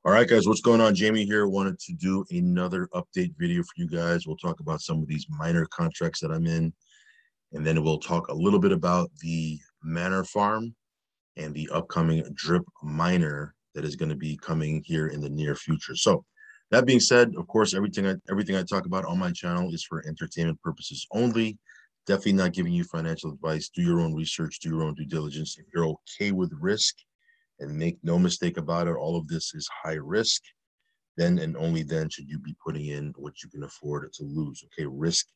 All right, guys, what's going on? Jamie here. Wanted to do another update video for you guys. We'll talk about some of these minor contracts that I'm in, and then we'll talk a little bit about the Manor Farm and the upcoming drip miner that is going to be coming here in the near future. So that being said, of course, everything I talk about on my channel is for entertainment purposes only. Definitely not giving you financial advice. Do your own research, do your own due diligence. If you're okay with risk, and make no mistake about it, all of this is high risk. Then and only then should you be putting in what you can afford to lose. Okay, risk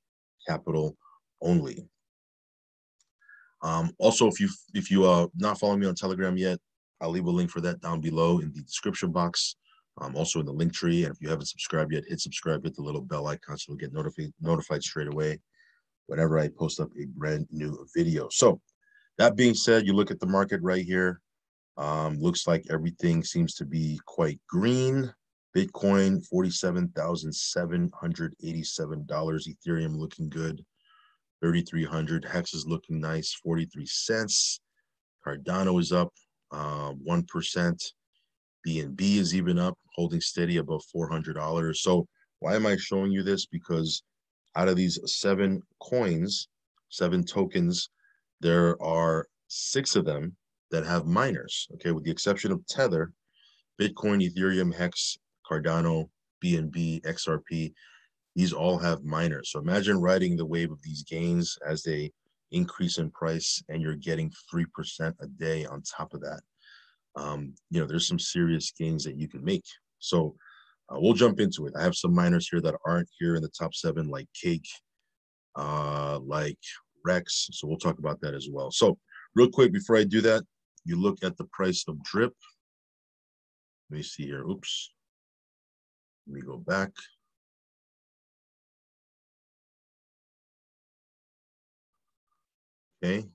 capital only. Also, if you not following me on Telegram yet, I'll leave a link for that down below in the description box. Also in the link tree. And if you haven't subscribed yet, hit subscribe, hit the little bell icon so you'll get notified straight away whenever I post up a brand new video. So that being said, you look at the market right here. Looks like everything seems to be quite green. Bitcoin, $47,787. Ethereum looking good, 3,300. Hex is looking nice, 43 cents. Cardano is up 1%. BNB is even up, holding steady above $400. So why am I showing you this? Because out of these 7 coins, 7 tokens, there are 6 of them that have miners, okay, with the exception of Tether, Bitcoin, Ethereum, Hex, Cardano, BNB, XRP. These all have miners. So imagine riding the wave of these gains as they increase in price, and you're getting 3% a day on top of that. There's some serious gains that you can make. So we'll jump into it. I have some miners here that aren't here in the top 7, like Cake, like Rex. So we'll talk about that as well. So real quick, before I do that, you look at the price of drip. Let me see here. Oops. Let me go back. Okay.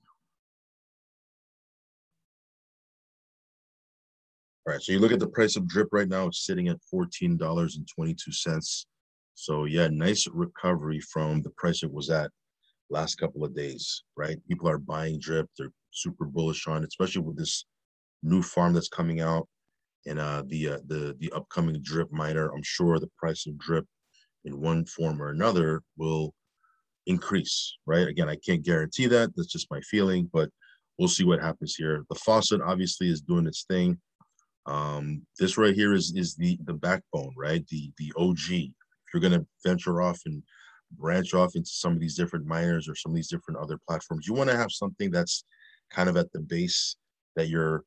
All right. So you look at the price of drip right now, it's sitting at $14.22. So yeah, nice recovery from the price it was at last couple of days, right? People are buying drip. They're super bullish on it, especially with this new farm that's coming out and the upcoming drip miner. I'm sure the price of drip in one form or another will increase, right? Again, I can't guarantee that. That's just my feeling, but we'll see what happens here. The faucet obviously is doing its thing. This right here is the backbone, right? The OG. If you're gonna venture off and branch off into some of these different miners or some of these different other platforms, you want to have something that's kind of at the base that you're,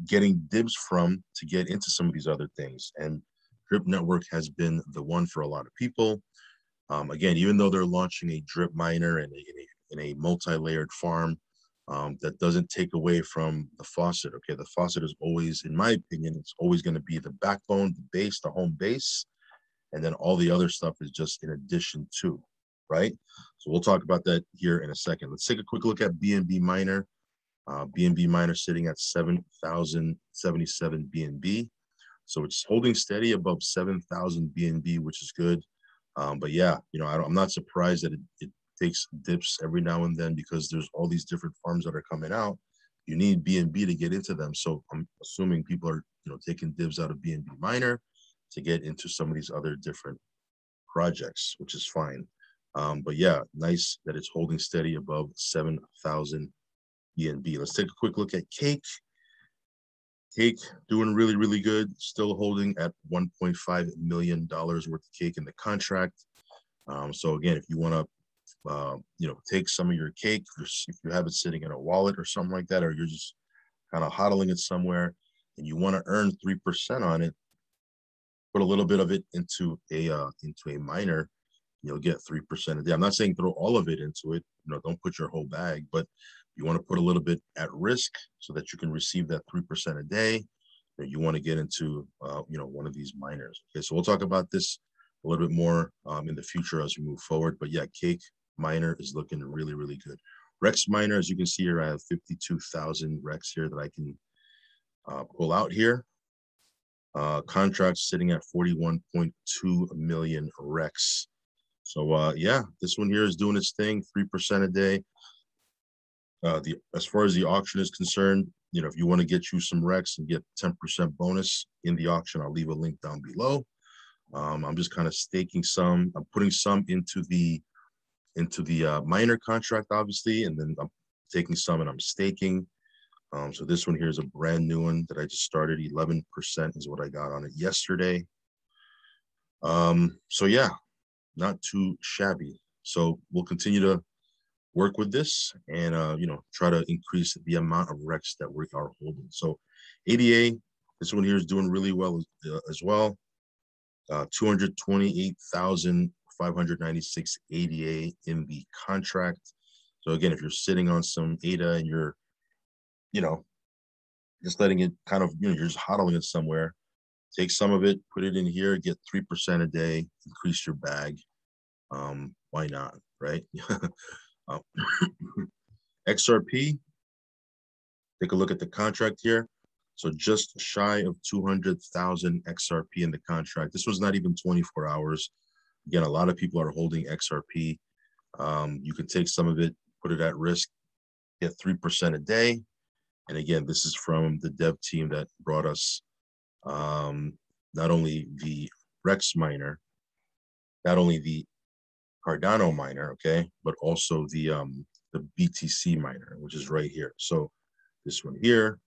getting dibs from to get into some of these other things. And Drip Network has been the one for a lot of people. Again, even though they're launching a drip miner and a multi-layered farm, that doesn't take away from the faucet. Okay, the faucet is always, in my opinion, it's always going to be the backbone, the base, the home base, and then all the other stuff is just in addition to, right? So we'll talk about that here in a second. Let's take a quick look at BNB Miner. BNB Miner sitting at 7,077 BNB. So it's holding steady above 7,000 BNB, which is good. But yeah, I'm not surprised that it takes dips every now and then because there's all these different farms that are coming out. You need BNB to get into them. So I'm assuming people are, taking dibs out of BNB Miner to get into some of these other different projects, which is fine. But yeah, nice that it's holding steady above 7,000 BNB. Let's take a quick look at Cake. Cake doing really, really good. Still holding at $1.5 million worth of cake in the contract. So again, if you want to, take some of your cake, if you have it sitting in a wallet or something like that, or you're just kind of hodling it somewhere and you want to earn 3% on it, put a little bit of it into a miner, you'll get 3% a day. I'm not saying throw all of it into it. Don't put your whole bag, but you want to put a little bit at risk so that you can receive that 3% a day. You want to get into, one of these miners. Okay, so we'll talk about this a little bit more in the future as we move forward. But yeah, Cake Miner is looking really, really good. Rex Miner, as you can see here, I have 52,000 Rex here that I can pull out here. Contracts sitting at 41.2 million Rex. So yeah, this one here is doing its thing, 3% a day. As far as the auction is concerned, if you want to get you some Rex and get 10% bonus in the auction, I'll leave a link down below. I'm just kind of staking some. I'm putting some into the miner contract, obviously, and then I'm taking some and I'm staking. So this one here is a brand new one that I just started. 11% is what I got on it yesterday. So yeah, not too shabby. So we'll continue to work with this and try to increase the amount of Rex that we are holding. So ADA, this one here is doing really well as well. 228,596 ADA in the contract. So again, if you're sitting on some ADA and you're, just letting it kind of, you're just hodling it somewhere, take some of it, put it in here, get 3% a day, increase your bag. Why not, right? XRP, take a look at the contract here. So just shy of 200,000 XRP in the contract. This was not even 24 hours. Again, a lot of people are holding XRP. You can take some of it, put it at risk, get 3% a day. And again, this is from the dev team that brought us not only the Rex miner, not only the Cardano miner, okay, but also the BTC miner, which is right here. So this one here,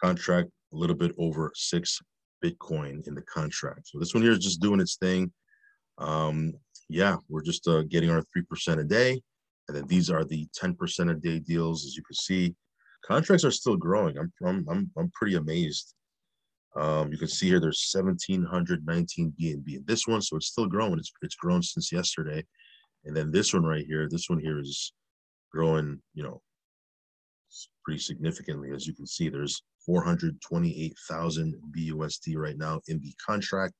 contract a little bit over 6 Bitcoin in the contract. So this one here is just doing its thing. Yeah, we're just getting our 3% a day. And then these are the 10% a day deals. As you can see, contracts are still growing. I'm pretty amazed. You can see here there's 1,719 BNB in this one, so it's still growing. It's grown since yesterday. And then this one right here, this one here is growing, pretty significantly. As you can see, there's 428,000 BUSD right now in the contract.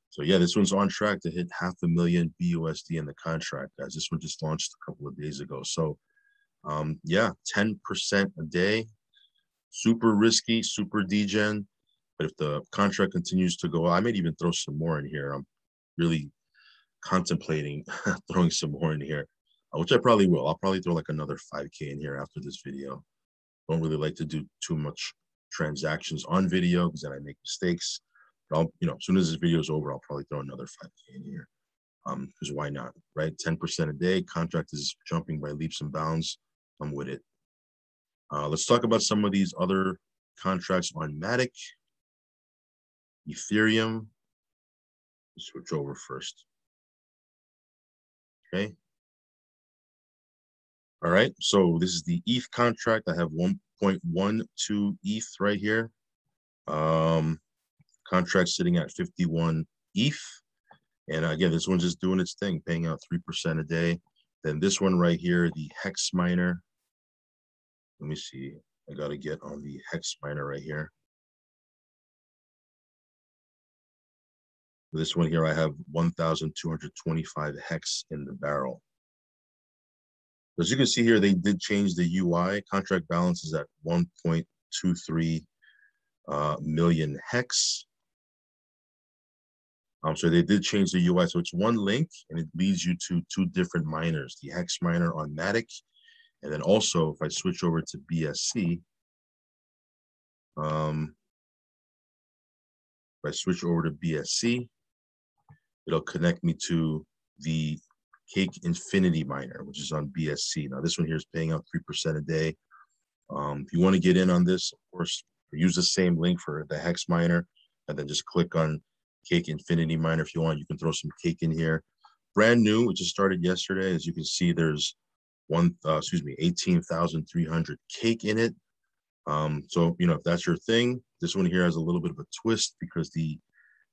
So yeah, this one's on track to hit 500,000 BUSD in the contract, guys. This one just launched a couple of days ago. So yeah, 10% a day, super risky, super degen. But if the contract continues to go, I might even throw some more in here. I'm really contemplating throwing some more in here, which I probably will. I'll probably throw like another 5K in here after this video. Don't really like to do too much transactions on video because then I make mistakes. But I'll, as soon as this video is over, I'll probably throw another 5K in here. Because why not, right? 10% a day. Contract is jumping by leaps and bounds. I'm with it. Let's talk about some of these other contracts on Matic. Ethereum. Let's switch over first. Okay. All right. So this is the ETH contract. I have 1.12 ETH right here. Contract sitting at 51 ETH. And again, this one's just doing its thing, paying out 3% a day. Then this one right here, the Hex miner. Let me see. I got to get on the Hex miner right here. This one here, I have 1,225 hex in the barrel. As you can see here, they did change the UI. Contract balance is at 1.23 million hex. So they did change the UI. So it's one link and it leads you to 2 different miners, the Hex miner on Matic. And then also if I switch over to BSC, if I switch over to BSC, it'll connect me to the Cake Infinity miner, which is on BSC. Now this one here is paying out 3% a day. If you want to get in on this, of course, use the same link for the Hex miner, and then just click on Cake Infinity miner if you want. You can throw some cake in here. Brand new, which just started yesterday. As you can see, there's 18,300 cake in it. So if that's your thing, this one here has a little bit of a twist because the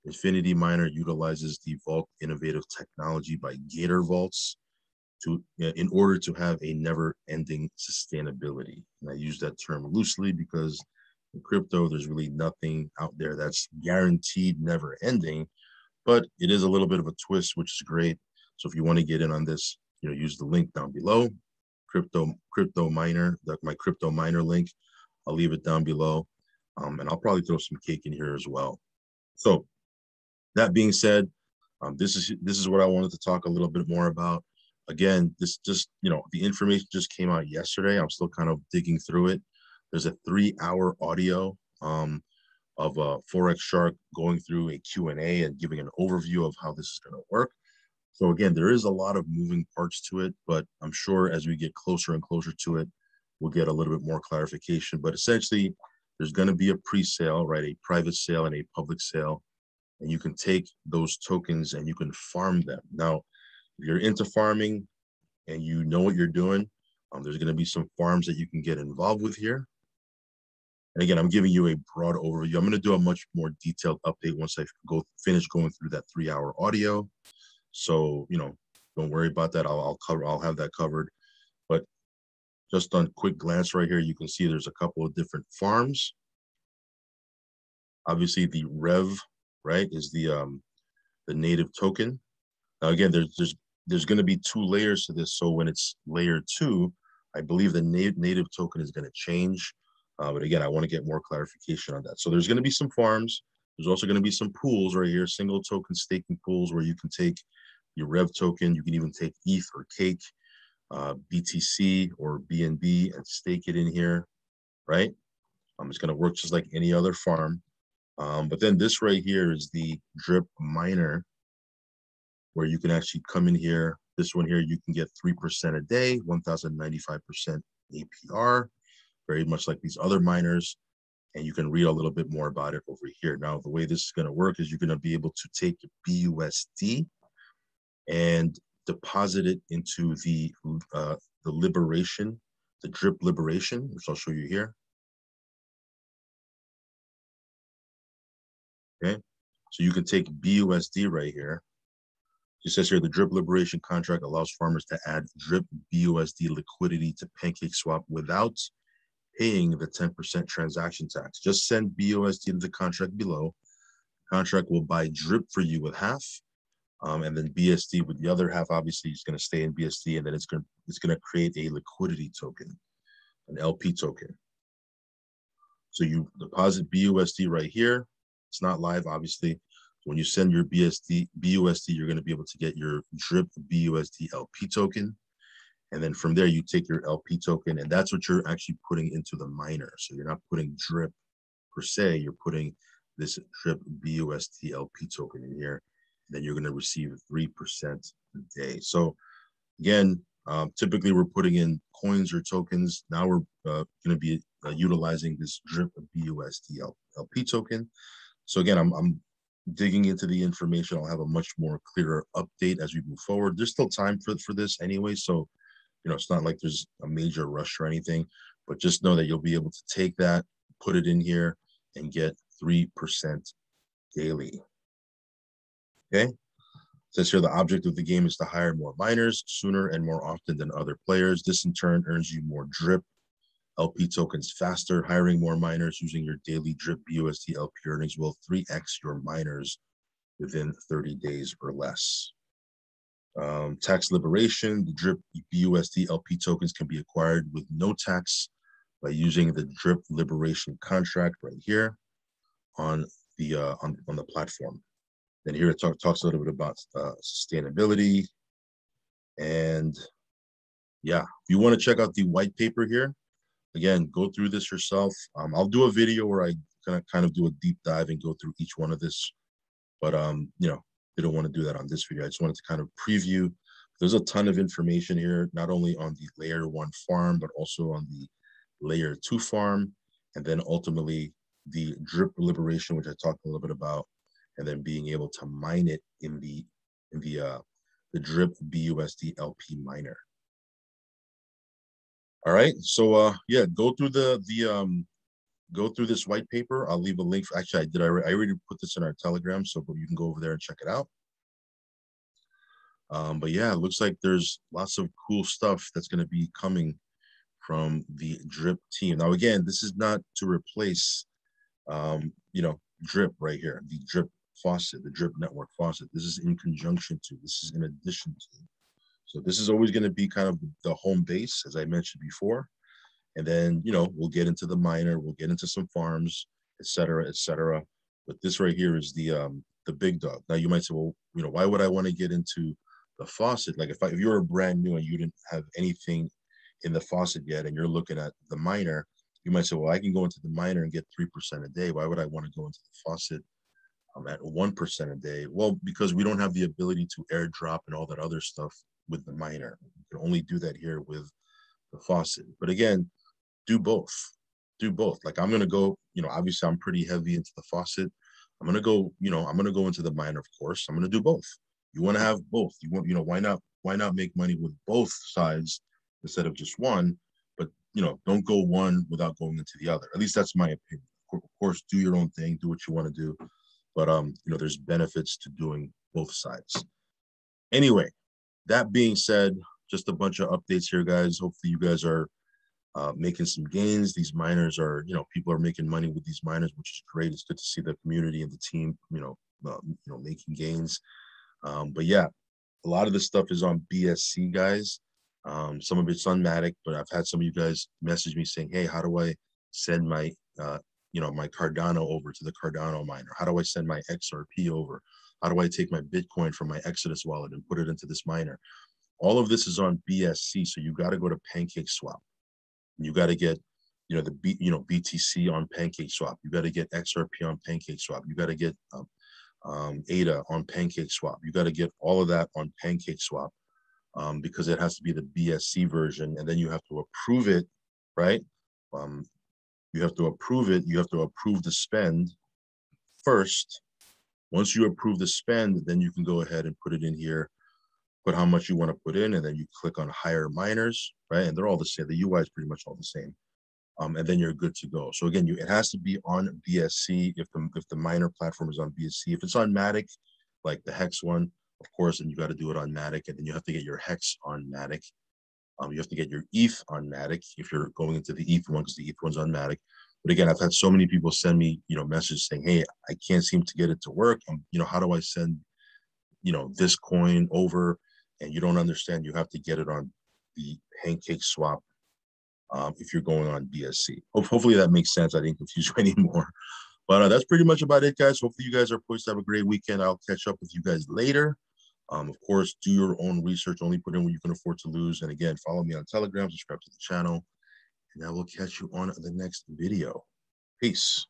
Infinity miner utilizes the Vault innovative technology by Gator Vaults in order to have a never-ending sustainability. And I use that term loosely because in crypto, there's really nothing out there that's guaranteed never-ending, but it is a little bit of a twist, which is great. So if you want to get in on this, use the link down below, crypto miner, my crypto miner link. I'll leave it down below, and I'll probably throw some cake in here as well. So that being said, this is what I wanted to talk a little bit more about. Again, this just, the information just came out yesterday. I'm still kind of digging through it. There's a 3-hour audio of Forex Shark going through a Q&A and giving an overview of how this is going to work. So again, there is a lot of moving parts to it, but I'm sure as we get closer and closer to it, we'll get a little bit more clarification. But essentially, there's going to be a pre-sale, right? A private sale and a public sale. And you can take those tokens and you can farm them. Now, if you're into farming and you know what you're doing, there's going to be some farms that you can get involved with here. And again, I'm giving you a broad overview. I'm going to do a much more detailed update once I finish going through that 3-hour audio. So, don't worry about that. I'll have that covered. But just on quick glance right here, you can see there's a couple of different farms. Obviously, the Rev, right, is the native token. Now, again, there's going to be 2 layers to this. So when it's layer 2, I believe the native token is going to change. But again, I want to get more clarification on that. So there's going to be some farms. There's also going to be some pools right here, single token staking pools where you can take your Rev token. You can even take ETH or Cake, BTC or BNB and stake it in here, right? It's going to work just like any other farm. But then this right here is the Drip Miner, where you can actually come in here. This one here, you can get 3% a day, 1,095% APR, very much like these other miners. And you can read a little bit more about it over here. Now, the way this is going to work is you're going to be able to take BUSD and deposit it into the Liberation, the Drip Liberation, which I'll show you here. Okay, so you can take BUSD right here. It says here, the Drip Liberation contract allows farmers to add Drip BUSD liquidity to PancakeSwap without paying the 10% transaction tax. Just send BUSD to the contract below. The contract will buy Drip for you with half, and then BSD with the other half. Obviously, is going to stay in BSD, and then it's going to create a liquidity token, an LP token. So you deposit BUSD right here. It's not live, obviously. When you send your BUSD, you're going to be able to get your Drip BUSD LP token. And then from there, you take your LP token, and that's what you're actually putting into the miner. So you're not putting Drip per se, you're putting this Drip BUSD LP token in here. And then you're going to receive 3% a day. So again, typically we're putting in coins or tokens. Now we're going to be utilizing this Drip BUSD LP token. So again, I'm digging into the information. I'll have a much more clearer update as we move forward. There's still time for this anyway, so it's not like there's a major rush or anything, but just know that you'll be able to take that, put it in here, and get 3% daily. Okay? It says here the object of the game is to hire more miners sooner and more often than other players. This in turn earns you more Drip LP tokens faster. Hiring more miners using your daily Drip BUSD LP earnings will 3x your miners within 30 days or less. Tax liberation, the Drip BUSD LP tokens can be acquired with no tax by using the Drip Liberation contract right here on the platform. Then here it talks a little bit about sustainability. And yeah, if you want to check out the white paper here, again, go through this yourself. I'll do a video where I kind of do a deep dive and go through each one of this. But didn't want to do that on this video. I just wanted to kind of preview. There's a ton of information here, not only on the layer 1 farm, but also on the layer 2 farm, and then ultimately the Drip Liberation, which I talked a little bit about, and then being able to mine it in the Drip BUSD LP miner. All right, so yeah, go through go through this white paper. I'll leave a link. Actually, I already put this in our Telegram, so but you can go over there and check it out. But yeah, it looks like there's lots of cool stuff that's going to be coming from the Drip team. Now, again, this is not to replace, Drip right here, the Drip faucet, the Drip network faucet. This is in conjunction to, this is in addition to. So this is always going to be kind of the home base, as I mentioned before. And then, we'll get into the miner, we'll get into some farms, et cetera, et cetera. But this right here is the big dog. Now you might say, well, why would I want to get into The faucet, like if you're brand new and you didn't have anything in the faucet yet, and you're looking at the miner, you might say, well, I can go into the miner and get 3% a day. Why would I want to go into the faucet at 1% a day? Well, because we don't have the ability to airdrop and all that other stuff with the miner. You can only do that here with the faucet. But again, do both. Do both. Like I'm gonna go, obviously I'm pretty heavy into the faucet. I'm gonna go, I'm gonna go into the miner, of course. I'm gonna do both. You want to have both. You want, why not make money with both sides instead of just one? But don't go one without going into the other. At least that's my opinion. Of course, do your own thing, do what you want to do. But there's benefits to doing both sides. Anyway, that being said, just a bunch of updates here, guys. Hopefully you guys are making some gains. These miners are, people are making money with these miners, which is great. It's good to see the community and the team, making gains. But yeah, a lot of this stuff is on BSC, guys. Some of it's on Matic, but I've had some of you guys message me saying, hey, how do I send my, my Cardano over to the Cardano miner? How do I send my XRP over? How do I take my Bitcoin from my Exodus wallet and put it into this miner? All of this is on BSC. So you got to go to PancakeSwap. You got to get, BTC on PancakeSwap. You got to get XRP on PancakeSwap. You got to get ADA on PancakeSwap. You got to get all of that on PancakeSwap because it has to be the BSC version, and then you have to approve it, right? You have to approve it. You have to approve the spend first. Once you approve the spend, then you can go ahead and put it in here, put how much you want to put in, and then you click on hire miners, right? And they're all the same. The UI is pretty much all the same. And then you're good to go. So again, it has to be on BSC if the miner platform is on BSC. If it's on Matic, like the Hex one, of course, then you got to do it on Matic, and then you have to get your Hex on Matic. You have to get your ETH on Matic if you're going into the ETH one, because the ETH one's on Matic. But again, I've had so many people send me, messages saying, hey, I can't seem to get it to work. How do I send, this coin over? And you don't understand, you have to get it on the PancakeSwap if you're going on BSC. Hopefully that makes sense. I didn't confuse you anymore. But that's pretty much about it, guys. Hopefully you guys are poised to have a great weekend. I'll catch up with you guys later. Of course, do your own research. Only put in what you can afford to lose. And again, follow me on Telegram, subscribe to the channel, and I will catch you on the next video. Peace.